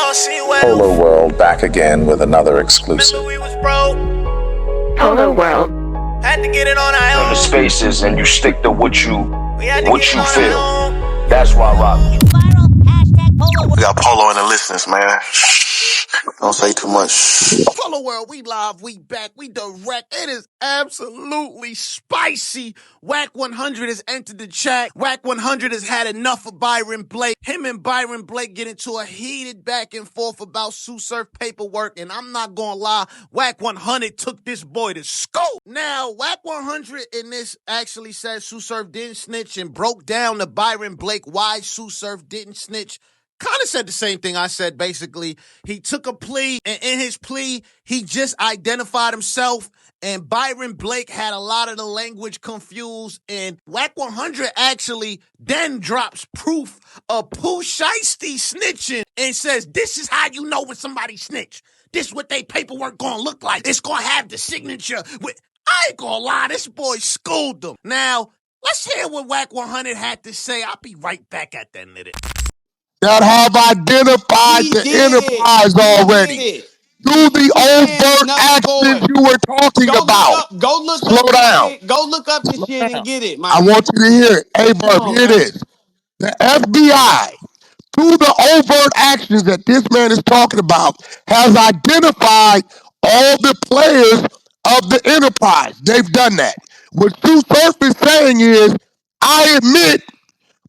Polo World back again with another exclusive. Polo World. Had to get it on our own. The spaces and you stick to what you feel. That's why I rock. We got Polo in the listeners, man. Don't say too much. Polo World, we live, we back, we direct. It is absolutely spicy. Wack 100 has entered the chat. Wack 100 has had enough of Byron Blake. Him and Byron Blake get into a heated back and forth about Tsu Surf paperwork, and I'm not gonna lie, Wack 100 took this boy to school. Now, Wack 100 in this actually says Tsu Surf didn't snitch and broke down to Byron Blake why Tsu Surf didn't snitch. Kind of said the same thing I said, basically. He took a plea, and in his plea, he just identified himself, and Byron Blake had a lot of the language confused, and Wack 100 actually then drops proof of Pooh Shiesty snitching and says, this is how you know when somebody snitch. This is what they paperwork gonna look like. It's gonna have the signature. I ain't gonna lie, this boy schooled them. Now, let's hear what Wack 100 had to say. I'll be right back at the end of it. That have identified the enterprise already. Do the overt actions you were talking about. Slow down. Go look up this shit and get it, man. I want you to hear it. Hey, Verb, here it is. The FBI, through the overt actions that this man is talking about, has identified all the players of the enterprise. They've done that. What Tsu Surf is saying is, I admit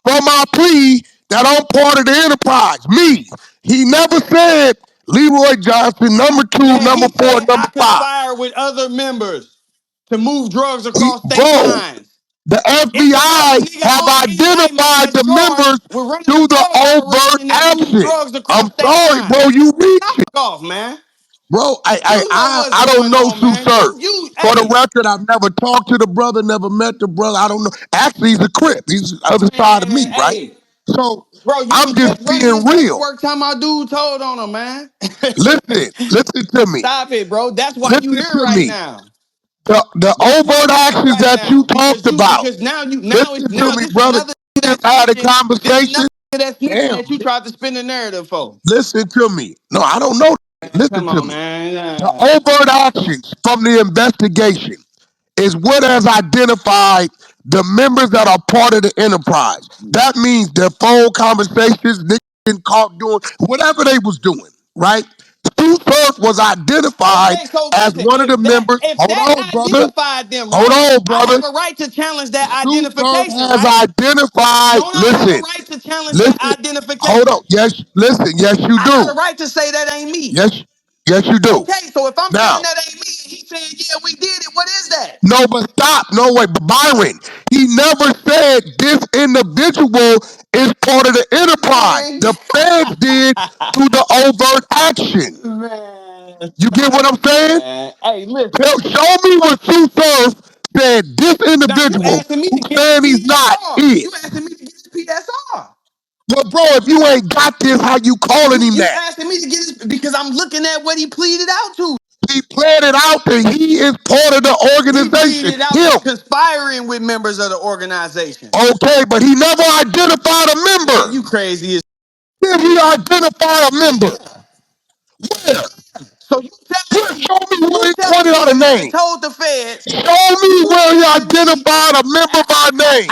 from my plea that I'm part of the enterprise. Me. He never said Leroy Johnson, number 2, number 4, number 5. Conspire with other members to move drugs across state lines. The FBI have identified the members through the overt action. I'm sorry, bro. You reach it. Off, man. Bro, I don't know Tsu Surf. For the record, I've never talked to the brother, never met the brother. I don't know. Actually, he's a Crip. He's the other side of me, right? So, bro, I'm just being real. Work time my dude told on him, man. listen to me. Stop it, bro. That's why you here right now. The overt actions that you talked about. Because now listen to me, brother. You just had a conversation. That you tried to spin the narrative for. Listen to me. No, I don't know. Listen to me. Man. The overt actions from the investigation is what has identified the members that are part of the enterprise. That means their phone conversations, niggas caught doing whatever they was doing, right? Tsu Surf was identified as one of the members. Hold on, brother. Hold on, brother. I have a right to challenge that identification. Tsu Surf has identified. Listen. Right to challenge that identification. Hold on. Yes, listen. Yes, you do. I have a right to say that ain't me. Yes, you do. Okay, so if I'm saying that ain't me, and he's saying, yeah, we did it, what is that? No, but stop. No, wait. But Byron, he never said this individual is part of the enterprise. The feds did through the overt action. Man. You get what I'm saying? Man. Hey, listen. Show me what Tsu Surf said this individual who saying he's not is. You asking me to get his PSR. Well, bro, if you ain't got this, how you calling him that? You asking me to get this because I'm looking at what he pleaded out to. He pleaded out that he is part of the organization. He pleaded out conspiring with members of the organization. Okay, but he never identified a member. Man, you crazy as Did he identify a member? Where? So you show me where he pointed out a name. Told the feds. Show me where he identified a member by name.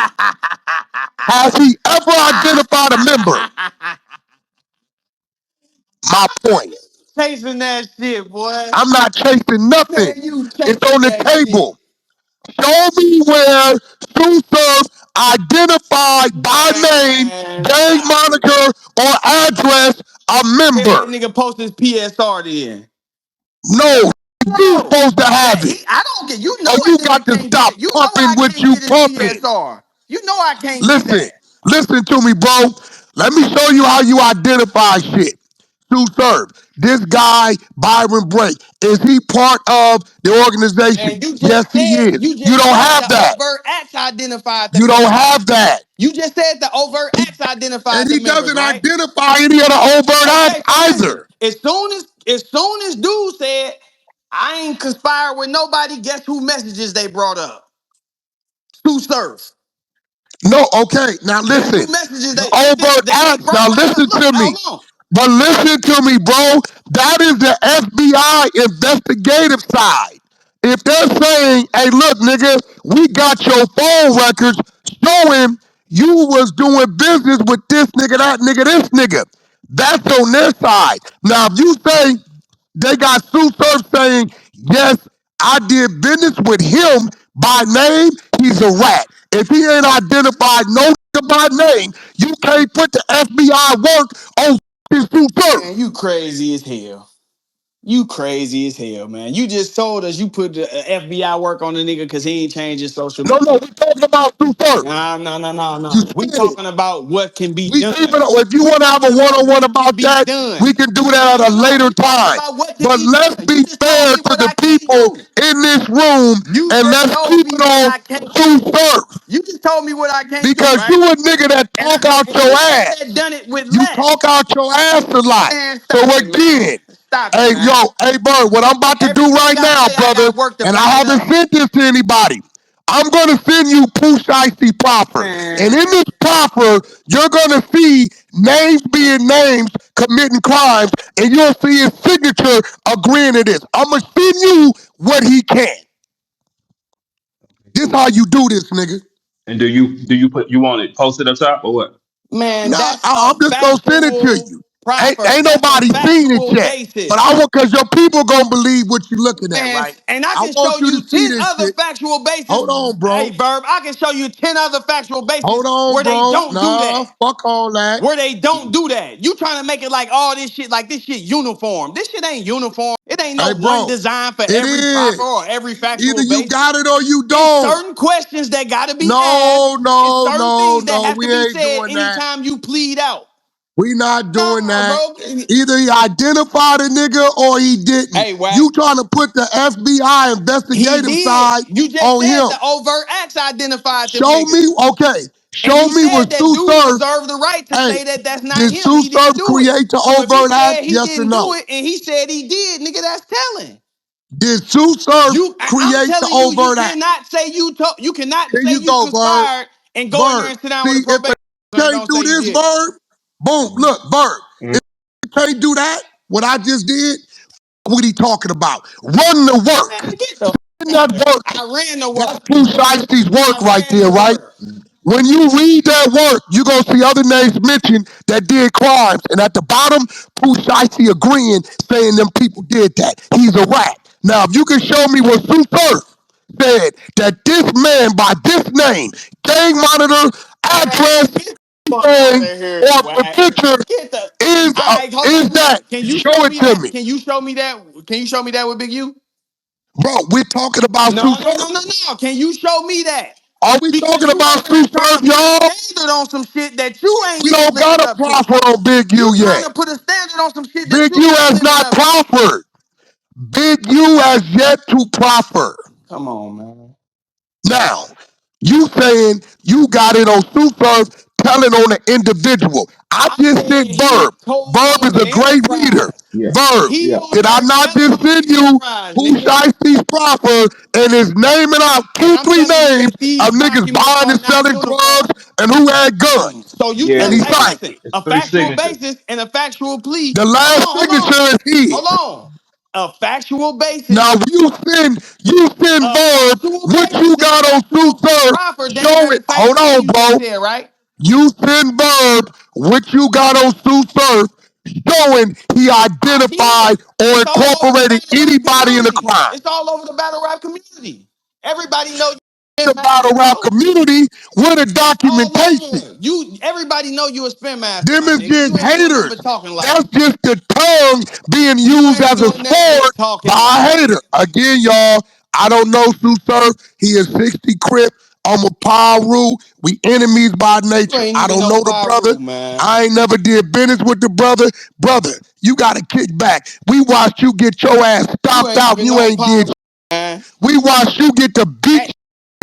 Has he ever identified a member? My point. Chasing that shit, boy. I'm not chasing nothing. It's on the table. Show me where Tsu Surf identified by name, gang moniker, or address a member. That nigga post his PSR then. No, you supposed to have it. I don't get. You know you got to stop pumping what you pumping. You know I can't. Listen to me, bro. Let me show you how you identify shit. Tsu Surf. This guy, Byron Blake, is he part of the organization? Yes, he is. You don't have that. Overt acts identified. You don't have that. You just said the overt acts identified. And he doesn't identify any of the overt acts either. As soon as dude said, I ain't conspired with nobody, guess who messages they brought up? Tsu Surf. No, okay. Now listen. The overt acts. Now listen to me. But listen to me, bro. That is the FBI investigative side. If they're saying, hey, look, nigga, we got your phone records showing you was doing business with this nigga, that nigga, this nigga. That's on their side. Now, if you say they got Tsu Surf saying, yes, I did business with him by name, he's a rat. If he ain't identified no nigga by name, you can't put the FBI work on Tsu Surf. Man, you crazy as hell. You crazy as hell, man. You just told us you put the FBI work on the nigga because he ain't changed his social No, media. no, we talking about Tsu Surf. No. You We said it. talking about what can be We done. even if you We want to have a talking about one-on-one what can about be that, done. we can do that at a No. later We talking time. about what can But be let's done. You be just told fair me to what the I can't people do. in this room You and just let's told keep me it what on I can't Tsu do. Surf. You just told me what I can't do, Because right? you a nigga that talk out And your you a nigga ass. that done it with You less. talk out your ass a lot. Man, So stop it, man. again, Stop it, hey, man. yo, hey, Bird, what I'm about to do right Everything I now, say, I brother, got work to and I back it haven't up. sent this to anybody. I'm going to send you Pooh Shiesty Proper. And Man. in this proffer, you're going to see names being names committing crimes, and you'll see his signature agreeing to this. I'm going to send you what he can. This how you do this, nigga. And do you want it posted up top or what? Man, Nah, that's a I'm just gonna send it to factual you. Ain't proffer. That's a nobody seen it factual yet. But basis. I want, cause your people gonna believe what you're looking at, Man, right? and I I can want show you to you see 10 this other shit. factual bases. Hold on, Hey, bro. Verb, I can show you 10 other factual bases Hold on, where they bro. don't do Nah, that. fuck all that. Where they don't do that. You trying to make it like all this shit, like this shit uniform. This shit ain't uniform. It ain't no Hey, one bro. design for It every proffer is. or every Either factual you basis. got it or you It's don't. certain questions that got to be asked. No, It's no, certain no, things that no. have to We be ain't said doing that. anytime you plead out. We not doing Nah, that. bro. Either he identified a nigga or he didn't. Hey, Wack. You trying to put the FBI He investigative did. side You just on said him. the overt acts identified them Show niggas. me, okay. And Show he me said what that Tsu dude Surf, reserved the right to hey, say that that's not did him. Tsu He didn't Surf do it. create the So if he overt act? said he Yes or didn't do no? it and he said he did, nigga, that's telling. Did Tsu Surf I'm create the telling you, you overt act? cannot say you cannot Here say you you go, Bird. conspired and go in there Bird. and sit down with See, a if probation it and can't don't do say you this, did it. Bird, boom, look, Bird. Mhm. If it can't do that, what I just did, what he talking about? Run the Man, work. get the In out that of here. work, I ran the that's work. Pooh Shiesty's work I right ran there, the right? work. When you read that work, you're going to see other names mentioned that did crimes. And at the bottom, Pooh Shiesty agreeing, saying them people did that. He's a rat. Now, if you can show me what Tsu Surf said that this man by this name, gang monitor, Man, address, get the fuck out thing, of here, or the Wack. picture Get the is all right, hold is on. that? Look, can you Show show it me to that? me. Can you show me that? Can you show me that with Big U? Bro, we're talking about Tsu Surf. No. Can you show me that? Are we Because talking you about over there Tsu trying Surf, to put a y'all? standard on some shit that you ain't We even don't living got a up to. profit on Big You U trying yet. to put a standard on some shit that Big you U ain't has living not up to. proffered. Big U has yet to proffer. Come on, man. Now, you saying you got it on Tsu Surf, telling on the individual. I I just said sent he Verb. told Verb on is a the great reader. enterprise. Yeah. Verb. He Yeah. on Did I there not telling just on send the you enterprise, who nigga. Shiesty's proffer and his naming out And two, I'm three telling you names that these of niggas documents buying are and not selling drugs uniform. and who had guns. So you Yeah. And tell, he It's hey, signed. listen, it's a three factual signatures. basis and a factual plea. The last signature is Hold his. on. A factual basis, Now you send a Verb factual what basis you and a got on Tsu factual Surf. proffer damn Show near it. the same Hold thing on, you just bro. said, right? You send Verb what you got on Tsu Surf, showing he I did. identified or It's all over the incorporated battle rap anybody in the community. crime. It's all over the battle rap community. Everybody know you a spin The battle master, rap bro. community with a All documentation. over. Everybody know you a spin master, Them my is nigga. just You ain't doing nothing but haters. talking like That's it. just the tongue being You used ain't as a doing nothing but sword talking by like a it. hater. Again, y'all, I don't know Tsu Surf. He is 60 Crip. I'm a Paru. We enemies by You nature. ain't I even don't no know the brother. Pyru, man. I ain't never did business with the brother. Brother, you got to kick back. We watched you get your ass You stomped ain't out and even you no ain't did Pyru, shit. man. We watched you get the beat Hey,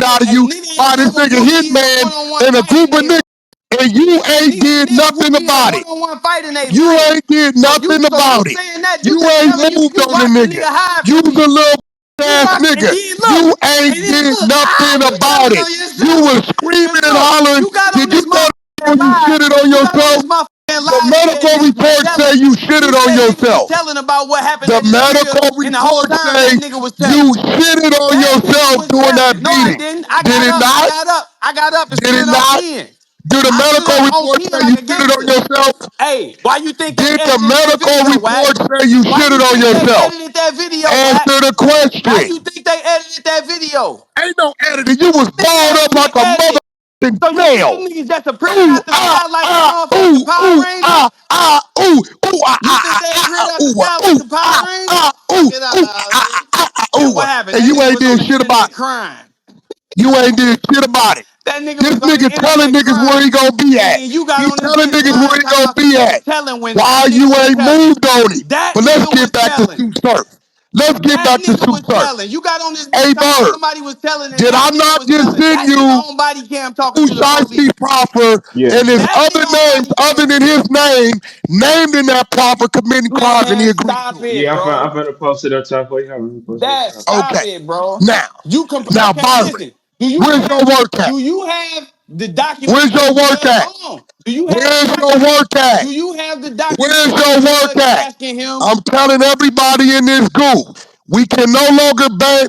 out of a you nigga by ain't this never nigga whooped me in a Hitman one-on-one and a fight group in of they niggas, and you a ain't nigga ain't did never nothing whooped me in a about it. one-on-one fight in their You life. ain't did nothing So you about it. saying that You just to ain't tell you moved on the watched a nigga. nigga hide You from was a me. little You ass watched and nigga. then You look. And ain't then did look. nothing You about telling it. on You yourself. was Cause screaming and look, hollering. you got on Did you this know motherfucker when you live. shitted on You got on yourself? this motherfucker And The live said medical niggas was report say telling. you He shitted on said niggas was yourself. telling about what happened The at the crib, medical and the whole report time say that nigga was you telling. shitted on That nigga yourself was during that telling. No, I beating. didn't. I Did got it up. I not? got up. I got up and Did stood it on not? 10. Do the I stood medical up on report 10 say like you a shitted on gangster. yourself? Hey, why you think they Did the edited that medical video, Wack? report say you Why shitted you on think they yourself? edited that video, Wack? Answer the Why question. you think they edited that video? Ain't no editing. You was Nigga, balled that up shit like a edited. motherfucking So you think them snail. niggas just a print Ooh, out the sky like the motherfucking ooh, Power ooh, Rangers? ooh, ooh, You think they print out the ooh, sky like ooh, the Power Rangers? ooh, Get out ooh, of here. And ooh. what happened? And That you nigga ain't was on did the shit about internet it. crying. You ain't did shit about it. That nigga This was on the nigga telling internet niggas where crying. he gonna be And at. then you got He on this telling bitch niggas lying where he talking gonna about some be nigga was at. telling when that Why nigga you was ain't telling. moved on it? That But let's nigga was get back to telling. Tsu Surf. Let's get That back to nigga Tsu was Surf. telling. You got on this bitch Hey, talking about Bird, somebody was telling and did I that nigga not was just telling. send That nigga you on body cam talking who to the Shiesty police. Proper Yeah. and his That other nigga on names body other cam. than his name named in that proffer committing crimes and he Man, agreed stop to it? it, Yeah, I'm bro. finna post it up top for you. I'm gonna post it up That top. stop Okay. it, bro. Now, You okay? Byron, Listen. Do you where's your have work at? do you have the documents Where's where your the work judge? at? Hold on. Do you have the Where's your documents? work at? Do you have the Where's documents where the your work judge at? asking him? I'm telling everybody in this group, we can no longer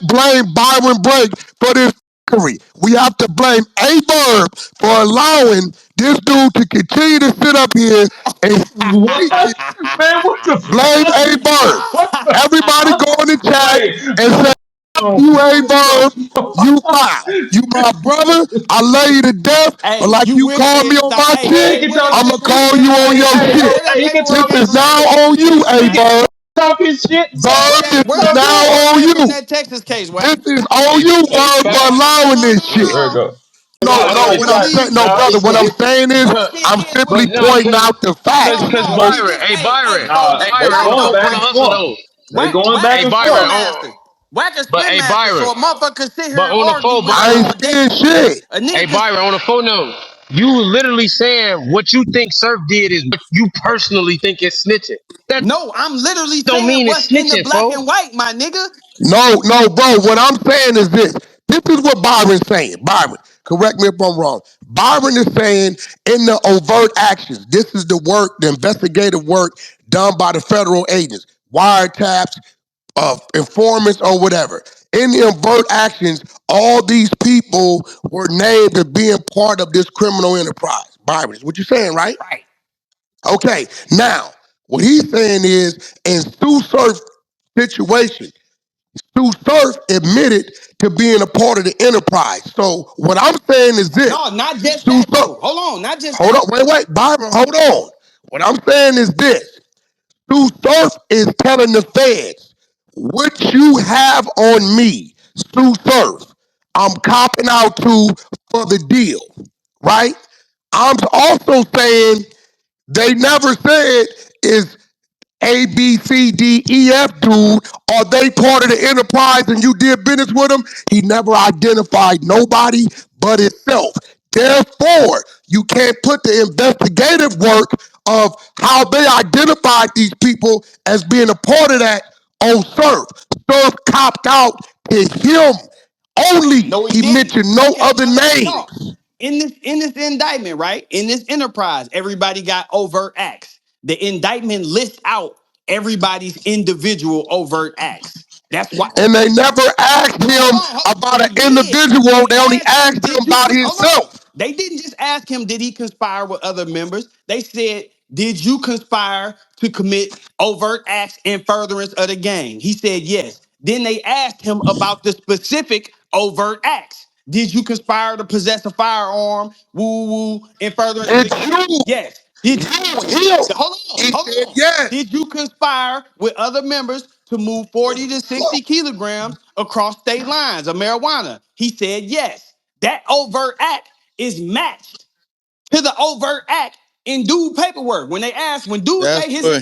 blame Byron Blake for this fuckery. We have to blame A-Verb for allowing this dude to continue to sit up here and What? speak. Man, what the Blame fuck? A-Verb. What the Everybody go in the chat Wait, and say, oh, you what A-Verb, you the foul. You my brother, I love you to death, but Hey, like you you with call me it? on Stop. my Hey, Hey, shit, he hey, can where that talk. I'ma paperwork call Hey, you came on from? hey, your hey, shit. hey, Where that hey, he can This paperwork talk came is his from now that shit. on Texas you, case, He Wack? can A-Verb. talk his shit. Where Verb, that this Say where is that something. now paperwork on came from you. that Texas case, This Wack? is on you, Verb, for allowing this shit. There we go. No, Nah, no, hey, what I'm saying, Slice. no, Nah, brother, it's what I'm Slice. saying is, My shit I'm is what simply it is. pointing out the No, facts. no, But he just so nah, they Wack going so back and forth. They going Wack back a and spin forth. master. Wack a spin master, so a motherfucker can sit here and argue with I him ain't all saying day. shit. A nigga can no, I'm literally saying what's in the black and white, my nigga. No, no, bro, what I'm saying is this. This is what Byron's saying. Byron, correct me if I'm wrong. Byron is saying in the overt actions, this is the work, the investigative work done by the federal agents, wiretaps, informants, or whatever. In the overt actions, all these people were named as being part of this criminal enterprise. Byron, is what you're saying, right? Right. Okay, now, what he's saying is, in Tsu Surf situation, Tsu Surf admitted to being a part of the enterprise. So what I'm saying is this. No, not just Tsu that Surf, though. Hold on, not just hold that. on, wait, Byron, hold on. What I'm saying is this. Tsu Surf is telling the feds, what you have on me, Tsu Surf, I'm copping out to for the deal, right? I'm also saying they never said is A, B, C, D, E, F dude, are they part of the enterprise and you did business with them? He never identified nobody but himself. Therefore, you can't put the investigative work of how they identified these people as being a part of that on Surf. Surf copped out to him only. No, he He didn't. mentioned no Okay, other now let's talk. names. In this indictment, right? In this enterprise, everybody got overt acts. The indictment lists out everybody's individual overt acts. That's why. And they never asked Hold him on. about They an did. individual. They They only asked him, asked him did you about hold on. himself. They didn't just ask him, did he conspire with other members? They said, did you conspire to commit overt acts in furtherance of the gang? He said yes. Then they asked him about the specific overt acts. Did you conspire to possess a firearm? Woo woo in furtherance of the Did gang? you? Yes. Did you? Him. Hold on, He hold said on. yes. Did you conspire with other members to move 40 to 60 kilograms across state lines of marijuana? He said yes. That overt act is matched to the overt act in dude paperwork. When they ask, when dude say his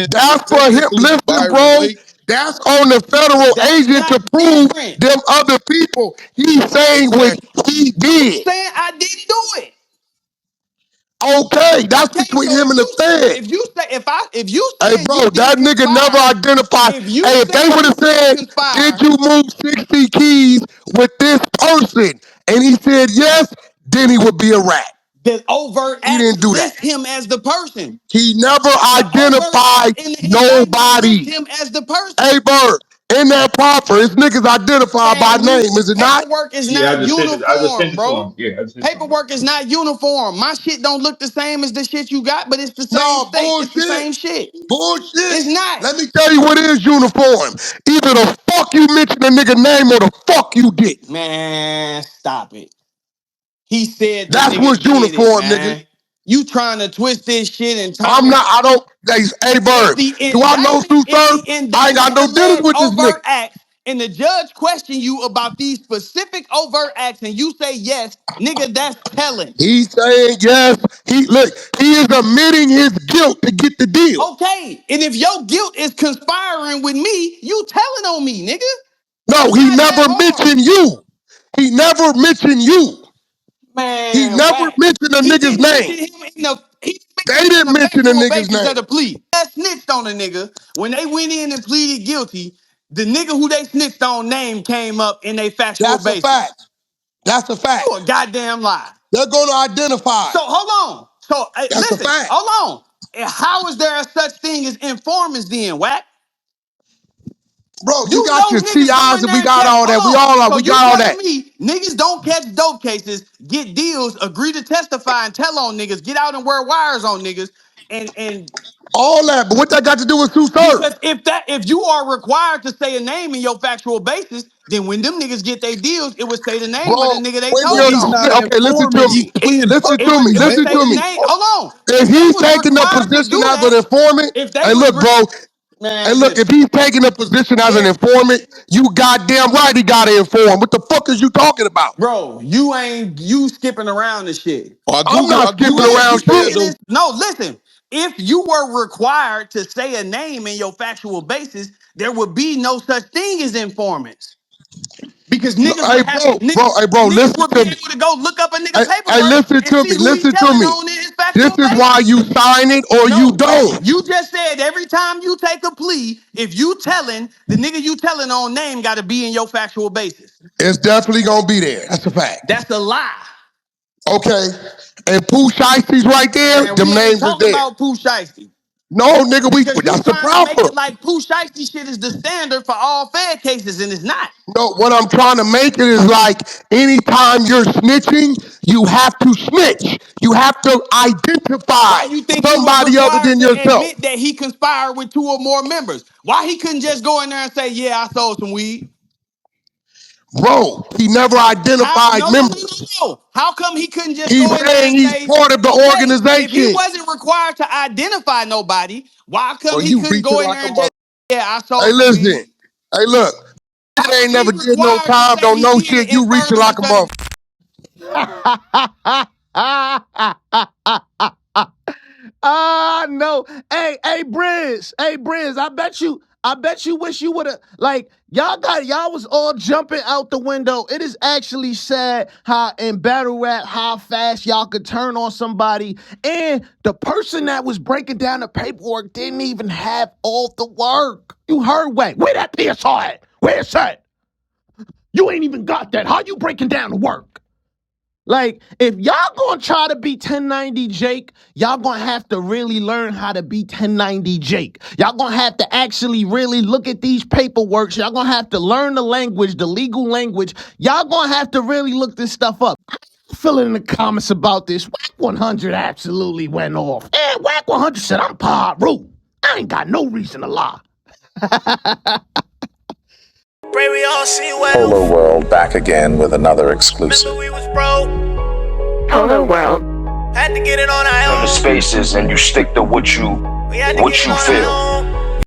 That's for him. Listen, bro. That's on the federal that's agent not to prove different. them other people. He's saying what he I'm did. saying I didn't do it. Okay, that's Okay, between so him and the if feds. you say if you Hey, saying you bro, that didn't nigga never conspire, identified. if you Hey, if they saying would you have didn't said, did conspire, you move 60 keys with this person? And he said yes, then he would be a rat. The overt He acts didn't do that. list him as the person. He never The overt identified acts in the indictment list nobody. him as the person. Hey, Bird, in that proffer, it's niggas identified by Man, name, is it not? paperwork is Yeah, I not just sent it. I just sent uniform, it to bro. him. Yeah, I just sent it to him. Paperwork is not uniform. My shit don't look the same as the shit you got, but it's the same No, state. It's the bullshit. same shit. Bullshit. It's not. Let me tell you what is uniform. Either the fuck you mention a nigga name or the fuck you didn't. Man, stop it. He said the That's nigga what's did it, uniform, nigga. man. You trying to twist this shit and turn I'm it. not, I don't, hey, Bird, do I know Tsu If Surf? the I ain't got indictment no dealings alleged with this nigga. overt acts and the judge question you about these specific overt acts and you say yes, nigga, that's telling. He's saying yes. He is admitting his guilt to get the deal. Okay, and if your guilt is conspiring with me, you telling on me, nigga. No, It's he not that never hard. mentioned you. He never mentioned you. He Man, never Wack. mentioned a He nigga's didn't mention name. him in the he They mentioned him didn't in the mention a factual nigga's basis of the name. plea. That snitched on a nigga. When they went in and pleaded guilty, the nigga who they snitched on name came up in a factual That's a basis. fact. That's a fact. You a goddamn lie. They're going to identify. So hold on. So That's a listen, fact. hold on. And how is there a such thing as informants then, Wack? Bro, you You got know your niggas go CIs in and there we and got catch. all that. Hold on. So We you got all telling that. me niggas don't catch dope cases, get deals, agree to testify and tell on niggas, get out and wear wires on niggas, and All that. But what that got to do with Tsu because Surf? if you are required to say a name in your factual basis, then when them niggas get their deals, it would say the name of the Bro, nigga they when told you're, He's on. not an okay, listen to informant. me. He's pleading Listen It to would me. it would Listen say to the me. name. Hold on. If If they he's was taking a required to position do as an that, informant, if they hey, was look, bro, hey, man, look, if listen. he's taking a position as an If informant, you goddamn right he got to inform. What the fuck is you talking about? bro, you skipping around the shit. I'm not I skipping Google If around you said shit. saying though. this, no, listen. If you were required to say a name in your factual basis, there would be no such thing as informants. Because No, niggas would hey, have bro, niggas listen would be to me. able to go look up a nigga Hey, paperwork listen and to see me. who he Listen to telling me. on in his This factual is why basis. you sign it or you No, Wack, don't. you just said every time you take a plea, if you telling, the nigga you telling on name gotta be in your factual basis. It's definitely gonna be there. That's a fact. That's a lie. Okay. And Pooh Shiesty's right there. Man, we Them ain't names is talking there. about Pooh Shiesty. No, nigga, Because you that's the trying to make proper. it like Pooh Shiesty shit is the standard for all Fed cases, and it's not. No, what I'm trying to make it is like anytime you're snitching, you have to snitch. You have to Why identify you think he was somebody other required than to yourself. admit that he conspired with two or more members? Why he couldn't just go in there and say, yeah, I sold some weed? Bro, he never How? identified No, no, no, no, members. no. How come he couldn't just He's go in there saying and he's say, part of the okay, if he organization. wasn't required to identify nobody, why Bro, come he you couldn't reaching go in like there a and mother. just, yeah, I Hey, sold some listen. weed? Hey, look. How They is ain't he never did no required to time, say don't he know did shit. it in You reaching like furtherance a of the mother. No. Hey, Briz, I bet you wish you would have, like, y'all was all jumping out the window. It is actually sad how in battle rap, how fast y'all could turn on somebody. And the person that was breaking down the paperwork didn't even have all the work. You heard Wack. Where that PSR at? Where's that? You ain't even got that. How you breaking down the work? Like, if y'all gonna try to be 1090 Jake, y'all gonna have to really learn how to be 1090 Jake. Y'all gonna have to actually really look at these paperworks. Y'all gonna have to learn the language, the legal language. Y'all gonna have to really look this stuff up. Fill it in the comments about this. Wack 100 absolutely went off. And Wack 100 said, I'm Pod Root. I ain't got no reason to lie. Pray we all see well. Polo World back again with another exclusive. Remember we was broke. Polo World. Had to get it on our In own. the spaces and you stick to what you We had to get it on our feel. own.